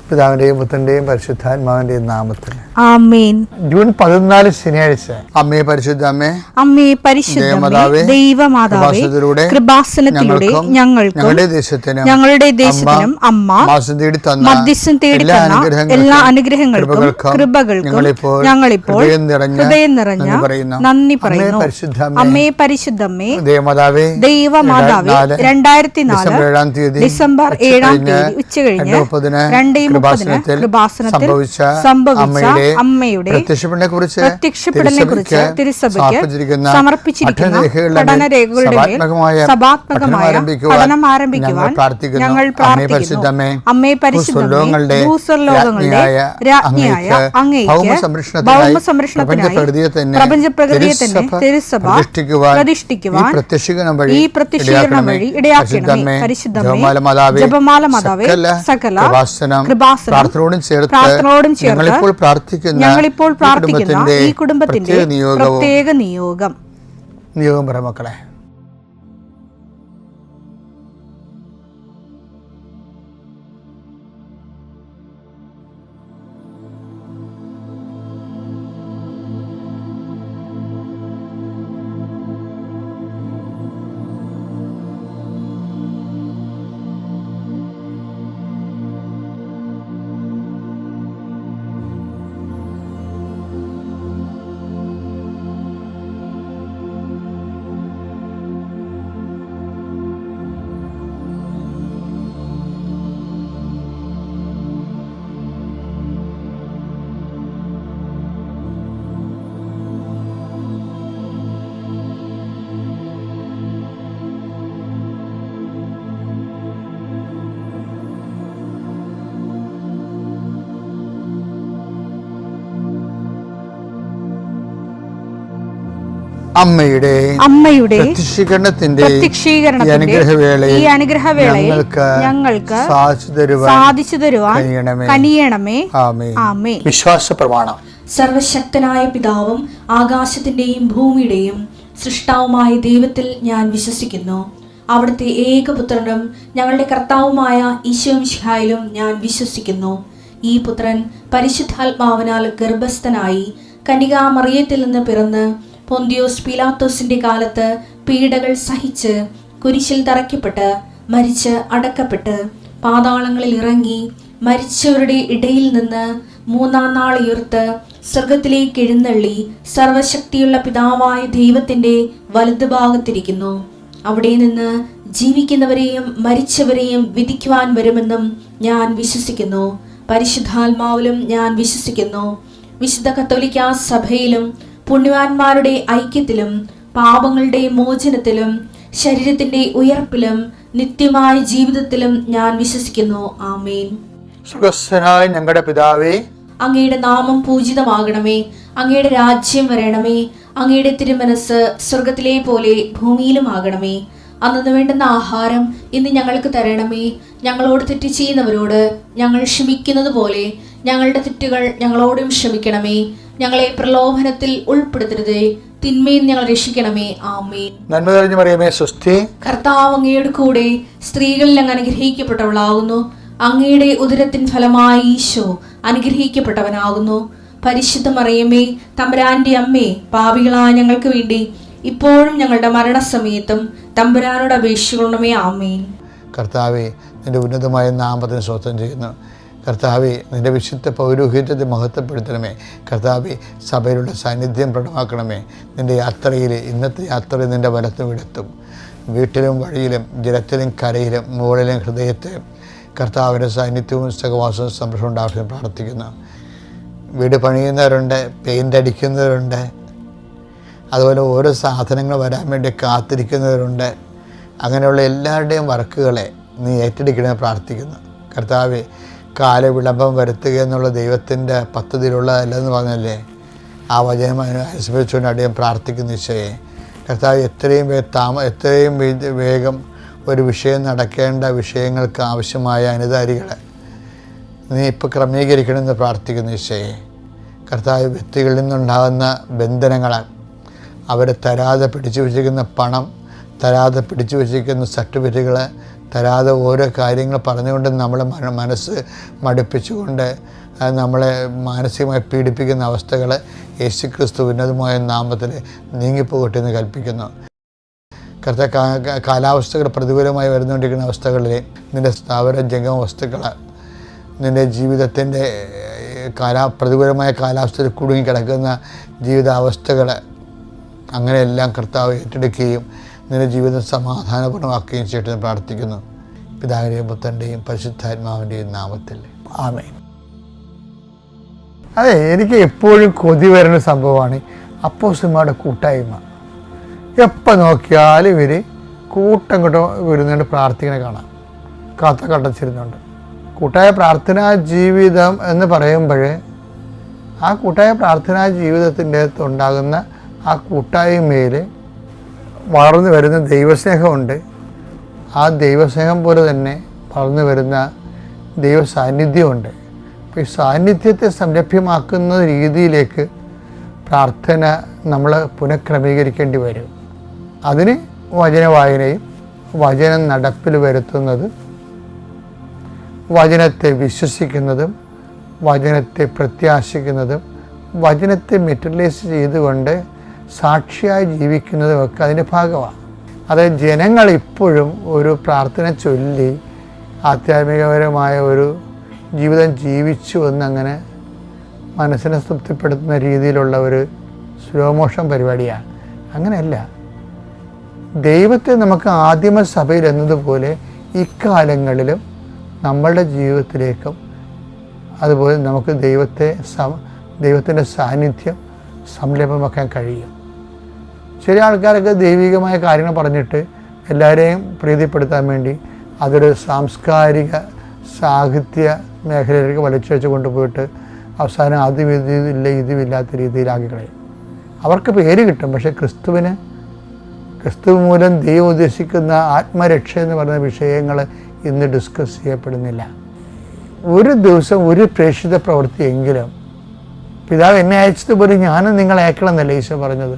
പിതാവിന്റെയും പുത്രന്റെയും പരിശുദ്ധാത്മാവിന്റെയും നാമത്തിൽ ആമേൻ. ജൂൺ 14 ശനിയാഴ്ച. അമ്മേ പരിശുദ്ധ അമ്മേ, അമ്മേ പരിശുദ്ധമേ, ദൈവമാതാവേ, കൃപാസനത്തിലൂടെ ഞങ്ങളുടെ ദേശത്തിനും അമ്മ മധ്യസ്ഥം തേടി തന്ന എല്ലാ അനുഗ്രഹങ്ങൾക്കും കൃപകൾക്കും ഞങ്ങളിപ്പോൾ ഹൃദയം നിറഞ്ഞ നന്ദി പറയുന്നു. അമ്മേ പരിശുദ്ധമേ, ദൈവമാതാവേ, 2004 ഡിസംബർ 7 ഉച്ചകഴിഞ്ഞ് 2:30 കൃപാസനത്തിൽ സംഭവിച്ച അമ്മയുടെ പ്രത്യക്ഷപ്പെടലിനെക്കുറിച്ച് തിരുസഭയ്ക്ക് സമർപ്പിച്ചിരിക്കുന്ന പഠനരേഖകളുടെ സഭാത്മകമായ പഠനം ആരംഭിക്കുവാൻ ഞങ്ങൾ പ്രാർത്ഥിക്കുന്നു. അമ്മേ പരിശുദ്ധമേ, ഭൂസ്വർലോകങ്ങളുടെ രാജ്ഞിയായ അങ്ങേയ്ക്ക് ഭൗമസംരക്ഷണത്തിനായി പ്രപഞ്ചപ്രകൃതിയെ തന്നെ തിരുസഭ പ്രതിഷ്ഠിക്കുവാൻ ഈ പ്രത്യക്ഷീകരണം വഴി ഇടയാക്കണമേ. പരിശുദ്ധമേ, ജപമാല മാതാവേ, സകല പ്രാർത്ഥനയോടും ചേർത്ത് ഞങ്ങളിപ്പോൾ പ്രാർത്ഥിക്കുന്ന ഈ കുടുംബത്തിന്റെ പ്രത്യേക നിയോഗം പറ മക്കളെ. അമ്മയുടെ പ്രത്യക്ഷീകരണത്തിന്റെ ഈ അനുഗ്രഹവേളയിൽ ഞങ്ങൾക്ക് സാധിച്ചു തരുവാൻ കനിയണമേ. ആമേൻ. വിശ്വാസ പ്രമാണം. സർവശക്തനായ പിതാവും ആകാശത്തിന്റെയും ഭൂമിയുടെയും സൃഷ്ടാവുമായ ദൈവത്തിൽ ഞാൻ വിശ്വസിക്കുന്നു. അവിടുത്തെ ഏകപുത്രനും ഞങ്ങളുടെ കർത്താവുമായ ഈശോമിശിഹായിലും ഞാൻ വിശ്വസിക്കുന്നു. ഈ പുത്രൻ പരിശുദ്ധാത്മാവിനാൽ ഗർഭസ്ഥനായി കന്യകാമറിയത്തിൽ നിന്ന് പിറന്ന് പൊന്തിയോസ് പീലാത്തോസിന്റെ കാലത്ത് പീഡകൾ സഹിച്ച് കുരിശിൽ തറയ്ക്കപ്പെട്ട് മരിച്ച് അടക്കപ്പെട്ട് പാതാളങ്ങളിൽ ഇറങ്ങി മരിച്ചവരുടെ ഇടയിൽ നിന്ന് 3-ാം നാൾ ഉയർത്ത് സ്വർഗത്തിലേക്ക് എഴുന്നള്ളി സർവശക്തിയുള്ള പിതാവായ ദൈവത്തിന്റെ വലതുഭാഗത്തിരിക്കുന്നു. അവിടെ നിന്ന് ജീവിക്കുന്നവരെയും മരിച്ചവരെയും വിധിക്കുവാൻ വരുമെന്നും ഞാൻ വിശ്വസിക്കുന്നു. പരിശുദ്ധാത്മാവിലും ഞാൻ വിശ്വസിക്കുന്നു. വിശുദ്ധ കത്തോലിക്കാ സഭയിലും പുണ്യവാന്മാരുടെ ഐക്യത്തിലും പാപങ്ങളുടെ മോചനത്തിലും ശരീരത്തിന്റെ ഉയർപ്പിലും നിത്യമായ ജീവിതത്തിലും ഞാൻ വിശ്വസിക്കുന്നു. ആമേൻ. സുഖസ്ഥനായ ഞങ്ങളുടെ പിതാവേ, അങ്ങയുടെ നാമം പൂജിതമാകണമേ. അങ്ങയുടെ രാജ്യം വരണമേ. അങ്ങയുടെ തിരുമനസ് സ്വർഗത്തിലെ പോലെ ഭൂമിയിലും ആകണമേ. അന്നു വേണ്ടുന്ന ആഹാരം ഇന്ന് ഞങ്ങൾക്ക് തരണമേ. ഞങ്ങളോട് തെറ്റ് ചെയ്യുന്നവരോട് ഞങ്ങൾ ക്ഷമിക്കുന്നത് പോലെ ഞങ്ങളുടെ തെറ്റുകൾ ഞങ്ങളോടും ക്ഷമിക്കണമേ. ഞങ്ങളെ പ്രലോഭനത്തിൽ ഉൾപ്പെടുത്തരുതേ, തിന്മയിൽ ഞങ്ങൾ രക്ഷിക്കണമേ. ആമേൻ. നന്മ നിറഞ്ഞ മറിയമേ, സ്വസ്തി. കർത്താവ് അങ്ങയുടെ കൂടെ സ്ത്രീകളിൽ അങ്ങ് അനുഗ്രഹിക്കപ്പെട്ടവളാകുന്നു. അങ്ങയുടെ ഉദരത്തിൻ ഫലമായി ഈശോ അനുഗ്രഹിക്കപ്പെട്ടവനാകുന്നു. പരിശുദ്ധ മറിയമേ, തമ്പുരാന്റെ അമ്മേ, പാപികളായ ഞങ്ങൾക്ക് വേണ്ടി ഇപ്പോഴും ഞങ്ങളുടെ മരണസമയത്തും തമ്പുരാനോട് അപേക്ഷിക്കണമേ. ആമേൻ. കർത്താവേ, നിന്റെ ഉന്നതമായ നാമത്തിന് സ്വസ്ഥം ചെയ്യുന്നു. കർത്താവെ, നിന്റെ വിശുദ്ധ പൗരോഹിത്യത്തെ മഹത്വപ്പെടുത്തണമേ. കർത്താവെ, സഭയിലുള്ള സാന്നിധ്യം പ്രകടമാക്കണമേ. നിന്റെ യാത്രയിൽ, ഇന്നത്തെ യാത്രയിൽ നിന്റെ വലത്തും ഇടത്തും, വീട്ടിലും വഴിയിലും ജലത്തിലും കരയിലും മുകളിലും ഹൃദയത്തിലും കർത്താവിൻ്റെ സാന്നിധ്യവും സഹവാസവും സംരക്ഷണം ഉണ്ടാകാൻ പ്രാർത്ഥിക്കുന്നു. വീട് പണിയുന്നവരുണ്ട്, പെയിൻ്റ് അടിക്കുന്നവരുണ്ട്, അതുപോലെ ഓരോ സാധനങ്ങൾ വരാൻ വേണ്ടി കാത്തിരിക്കുന്നവരുണ്ട്. അങ്ങനെയുള്ള എല്ലാവരുടെയും വർക്കുകളെ നീ ഏറ്റെടുക്കണമെന്ന് പ്രാർത്ഥിക്കുന്നു. കർത്താവെ, കാലവിളംബം വരുത്തുക എന്നുള്ള ദൈവത്തിൻ്റെ പദ്ധതിയിലുള്ളതല്ലെന്ന് പറഞ്ഞല്ലേ, ആ വചനം അനുസരിച്ചുകൊണ്ട് അടിയും പ്രാർത്ഥിക്കുന്ന ഈശോയെ. കർത്താവ്, എത്രയും വേഗം ഒരു വിഷയം നടക്കേണ്ട വിഷയങ്ങൾക്ക് ആവശ്യമായ അനുധാരികളെ നീ ഇപ്പോൾ ക്രമീകരിക്കണമെന്ന് പ്രാർത്ഥിക്കുന്ന ഈശോയെ. കർത്താവ്, വ്യക്തികളിൽ നിന്നുണ്ടാകുന്ന ബന്ധനങ്ങൾ, അവരെ തരാതെ പിടിച്ചു വച്ചിരിക്കുന്ന പണം, തരാതെ പിടിച്ചു വച്ചിരിക്കുന്ന സർട്ടിഫിക്കറ്റുകൾ, തരാതെ ഓരോ കാര്യങ്ങൾ പറഞ്ഞുകൊണ്ട് നമ്മളെ മനസ്സ് മടുപ്പിച്ചുകൊണ്ട് നമ്മളെ മാനസികമായി പീഡിപ്പിക്കുന്ന അവസ്ഥകൾ യേശുക്രിസ്തു ഉന്നതമായ നാമത്തിൽ നീങ്ങിപ്പോകട്ടെ എന്ന് കൽപ്പിക്കുന്നു. കാലാവസ്ഥകൾ പ്രതികൂലമായി വരുന്നുകൊണ്ടിരിക്കുന്ന അവസ്ഥകളിൽ നിൻ്റെ സ്ഥാവര ജംഗമ വസ്തുക്കൾ, നിൻ്റെ ജീവിതത്തിൻ്റെ പ്രതികൂലമായ കാലാവസ്ഥയിൽ കുടുങ്ങിക്കിടക്കുന്ന ജീവിതാവസ്ഥകൾ അങ്ങനെയെല്ലാം കർത്താവ് ഏറ്റെടുക്കുകയും നിൻ്റെ ജീവിതം സമാധാനപൂർണ്ണമാക്കുകയും ചെയ്യട്ടെന്ന് പ്രാർത്ഥിക്കുന്നു. പിതാവിൻ്റെയും പുത്രൻ്റെയും പരിശുദ്ധാത്മാവിൻ്റെയും നാമത്തിൽ ആമേൻ. അതെ, എനിക്ക് എപ്പോഴും കൊതി വരുന്ന സംഭവമാണ് അപ്പോസ്തലന്മാരുടെ കൂട്ടായ്മ. എപ്പോൾ നോക്കിയാലും ഇവർ കൂട്ടം വരുന്നുണ്ട്, പ്രാർത്ഥിക്കണ കാണാം, കടച്ചിരുന്നുണ്ട്. കൂട്ടായ പ്രാർത്ഥനാ ജീവിതം എന്ന് പറയുമ്പോൾ ആ കൂട്ടായ പ്രാർത്ഥനാ ജീവിതത്തിൻ്റെ അകത്തുണ്ടാകുന്ന ആ കൂട്ടായ്മയിൽ വളർന്നു വരുന്ന ദൈവസ്നേഹമുണ്ട്. ആ ദൈവസ്നേഹം പോലെ തന്നെ വളർന്നു വരുന്ന ദൈവ സാന്നിധ്യമുണ്ട്. അപ്പോൾ ഈ സാന്നിധ്യത്തെ സംരഭ്യമാക്കുന്ന രീതിയിലേക്ക് പ്രാർത്ഥന നമ്മൾ പുനഃക്രമീകരിക്കേണ്ടി വരും. അതിന് വചനവായനയും വചനം നടപ്പിൽ വരുത്തുന്നത്, വചനത്തെ വിശ്വസിക്കുന്നതും വചനത്തെ പ്രത്യാശിക്കുന്നതും വചനത്തെ മെറ്റീരിയലൈസ് ചെയ്തുകൊണ്ട് സാക്ഷിയായി ജീവിക്കുന്നതും ഒക്കെ അതിൻ്റെ ഭാഗമാണ്. അതായത് ജനങ്ങൾ ഇപ്പോഴും ഒരു പ്രാർത്ഥന ചൊല്ലി ആധ്യാത്മികപരമായ ഒരു ജീവിതം ജീവിച്ചു എന്നങ്ങനെ മനസ്സിനെ തൃപ്തിപ്പെടുത്തുന്ന രീതിയിലുള്ള ഒരു സ്ലോ മോഷൻ പരിപാടിയാണ്. അങ്ങനെയല്ല. ദൈവത്തെ നമുക്ക് ആദിമ സഭയിൽ എന്നതുപോലെ ഇക്കാലങ്ങളിലും നമ്മളുടെ ജീവിതത്തിലേക്കും അതുപോലെ നമുക്ക് ദൈവത്തിൻ്റെ സാന്നിധ്യം സംലഭമാക്കാൻ കഴിയും. ചില ആൾക്കാരൊക്കെ ദൈവികമായ കാര്യങ്ങൾ പറഞ്ഞിട്ട് എല്ലാവരെയും പ്രീതിപ്പെടുത്താൻ വേണ്ടി അതൊരു സാംസ്കാരിക സാഹിത്യ മേഖലയിലേക്ക് വലിച്ചു കൊണ്ടുപോയിട്ട് അവസാനം അതും ഇതുമില്ലാത്ത രീതിയിലാക്കി കളയും. അവർക്ക് പേര് കിട്ടും, പക്ഷേ ക്രിസ്തു മൂലം ദൈവം ഉദ്ദേശിക്കുന്ന ആത്മരക്ഷ എന്ന് പറയുന്ന വിഷയങ്ങൾ ഇന്ന് ഡിസ്കസ് ചെയ്യപ്പെടുന്നില്ല. ഒരു ദിവസം ഒരു പ്രേക്ഷിത പ്രവൃത്തിയെങ്കിലും പിതാവ് എന്നെ അയച്ചതുപോലെ ഞാനും നിങ്ങളെ അയക്കണം എന്നല്ലേ ഈശോ പറഞ്ഞത്.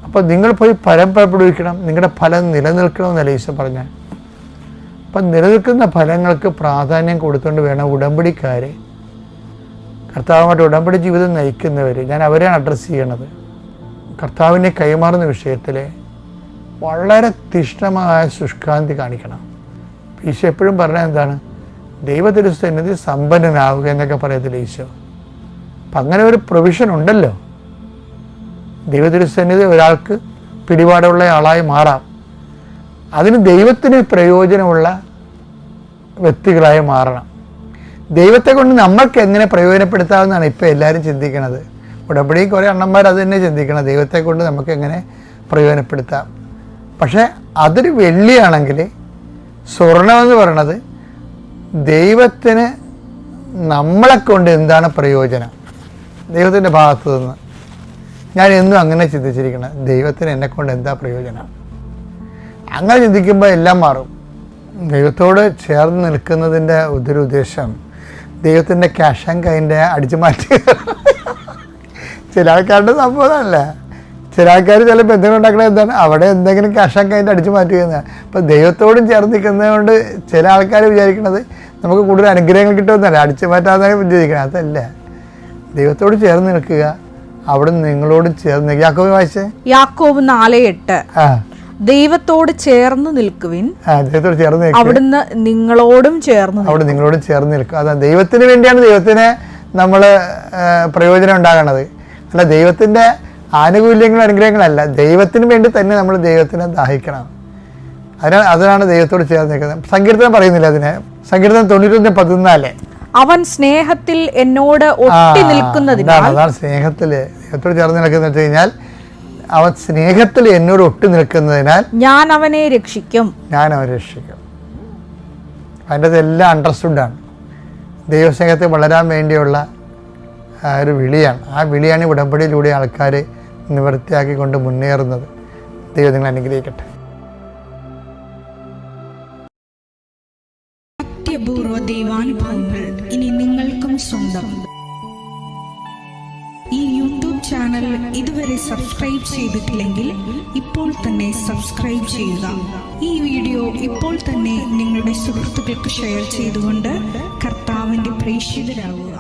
അപ്പോൾ നിങ്ങൾ പോയി ഫലം പുറപ്പെടുവിക്കണം, നിങ്ങളുടെ ഫലം നിലനിൽക്കണമെന്നല്ലേ ഈശോ പറഞ്ഞത്. അപ്പം നിലനിൽക്കുന്ന ഫലങ്ങൾക്ക് പ്രാധാന്യം കൊടുത്തുകൊണ്ട് വേണം ഉടമ്പടിക്കാരെ, കർത്താവുമായിട്ട് ഉടമ്പടി ജീവിതം നയിക്കുന്നവർ, ഞാൻ അവരെയാണ് അഡ്രസ്സ് ചെയ്യണത്. കർത്താവിനെ കൈമാറുന്ന വിഷയത്തിൽ വളരെ തീക്ഷ്ണമായ ശുഷ്കാന്തി കാണിക്കണം. ഈശോ എപ്പോഴും പറഞ്ഞത് എന്താണ്? ദൈവത്തിരുസന്നിധി സമ്പന്നനാവുക എന്നൊക്കെ പറയത്തില്ല ഈശോ. അപ്പം അങ്ങനെ ഒരു പ്രൊവിഷൻ ഉണ്ടല്ലോ. ദൈവത്തിരുസന്നിധി ഒരാൾക്ക് പിടിപാടുള്ള ആളായി മാറാം. അതിന് ദൈവത്തിന് പ്രയോജനമുള്ള വ്യക്തികളായി മാറണം. ദൈവത്തെ കൊണ്ട് നമ്മൾക്ക് എങ്ങനെ പ്രയോജനപ്പെടുത്താമെന്നാണ് ഇപ്പോൾ എല്ലാവരും ചിന്തിക്കുന്നത്. ഉടമ്പടി കുറേ അണ്ണന്മാർ അത് തന്നെ ചിന്തിക്കണം, ദൈവത്തെ കൊണ്ട് നമുക്ക് എങ്ങനെ പ്രയോജനപ്പെടുത്താം. പക്ഷേ അതൊരു വെള്ളിയാണെങ്കിൽ സ്വർണമെന്ന് പറയണത് ദൈവത്തിന് നമ്മളെ കൊണ്ട് എന്താണ് പ്രയോജനം, ദൈവത്തിൻ്റെ ഭാഗത്തു നിന്ന്. ഞാൻ എന്നും അങ്ങനെ ചിന്തിച്ചിരിക്കണം, ദൈവത്തിന് എന്നെക്കൊണ്ട് എന്താ പ്രയോജനം. അങ്ങനെ ചിന്തിക്കുമ്പോൾ എല്ലാം മാറും. ദൈവത്തോട് ചേർന്ന് നിൽക്കുന്നതിൻ്റെ ഒരു ഉദ്ദേശം ദൈവത്തിൻ്റെ ക്യാഷ് ആൻഡ് കൈൻ്റെ അടിച്ചു മാറ്റി. ചില ആൾക്കാരുടെ സംഭവമല്ല. ചില ആൾക്കാർ ചില ബന്ധങ്ങൾ ഉണ്ടാക്കണത് എന്താണ്, അവിടെ എന്തെങ്കിലും ക്യാഷ് ആൻഡ് കൈൻ്റെ അടിച്ചു മാറ്റുകയെന്നാണ്. അപ്പോൾ ദൈവത്തോടും ചേർന്ന് നിൽക്കുന്നത് കൊണ്ട് ചില ആൾക്കാർ വിചാരിക്കുന്നത് നമുക്ക് കൂടുതൽ അനുഗ്രഹങ്ങൾ കിട്ടുമെന്നല്ല, അടിച്ചു മാറ്റാതെ വിചാരിക്കണം. അതല്ല, ദൈവത്തോട് ചേർന്ന് നിൽക്കുക, അവിടെ നിങ്ങളോടും ചേർന്ന്. യാക്കോബ് വായിച്ചേ, യാക്കോബ് 4:8. ദൈവത്തോട് ചേർന്ന് നിൽക്കുവിൻ, ദൈവത്തോട് ചേർന്ന് അവിടുന്ന് നിങ്ങളോടും ചേർന്ന് അവിടെ നിങ്ങളോടും ചേർന്ന് നിൽക്കുക. അതാ ദൈവത്തിന് വേണ്ടിയാണ് ദൈവത്തിന് നമ്മൾ പ്രയോജനം ഉണ്ടാകണത്. അല്ല ദൈവത്തിൻ്റെ ആനുകൂല്യങ്ങളും അനുഗ്രഹങ്ങളല്ല, ദൈവത്തിന് വേണ്ടി തന്നെ നമ്മൾ ദൈവത്തിനെ ദാഹിക്കണം. അതിനാണ് ദൈവത്തോട് ചേർന്ന് നിൽക്കുന്നത്. സങ്കീർത്തനം പറയുന്നില്ല അതിനെ. സങ്കീർത്തനം 91:14. അവൻ സ്നേഹത്തിൽ എന്നോട് ഒട്ടി നിൽക്കുന്നതിനാൽ. അതാണ് സ്നേഹത്തിൽ ദൈവത്തോട് ചേർന്ന് നിൽക്കുന്ന വെച്ച് കഴിഞ്ഞാൽ അവൻ സ്നേഹത്തിൽ എന്നോട് ഒട്ടി നിൽക്കുന്നതിനാൽ ഞാൻ അവനെ രക്ഷിക്കും. അതിൻ്റെ അതെല്ലാം അണ്ടർസ്റ്റുഡാണ്. ദൈവസ്നേഹത്തെ വളരാൻ വേണ്ടിയുള്ള ഒരു വിളിയാണ്. ആ വിളിയാണ് ഉടമ്പടിയിലൂടെ ആൾക്കാർ നിവൃത്തിയാക്കിക്കൊണ്ട് മുന്നേറുന്നത്. ദൈവം നിങ്ങൾ അനുഗ്രഹിക്കട്ടെ. അത്യപൂർവ ദൈവാനുഭവങ്ങൾ ഇനി നിങ്ങൾക്കും സ്വന്തം. ഈ യൂട്യൂബ് ചാനൽ ഇതുവരെ സബ്സ്ക്രൈബ് ചെയ്തിട്ടില്ലെങ്കിൽ ഇപ്പോൾ തന്നെ സബ്സ്ക്രൈബ് ചെയ്യുക. ഈ വീഡിയോ ഇപ്പോൾ തന്നെ നിങ്ങളുടെ സുഹൃത്തുക്കൾക്ക് ഷെയർ ചെയ്തുകൊണ്ട് കർത്താവിൻ്റെ പ്രേക്ഷിതരാകുക.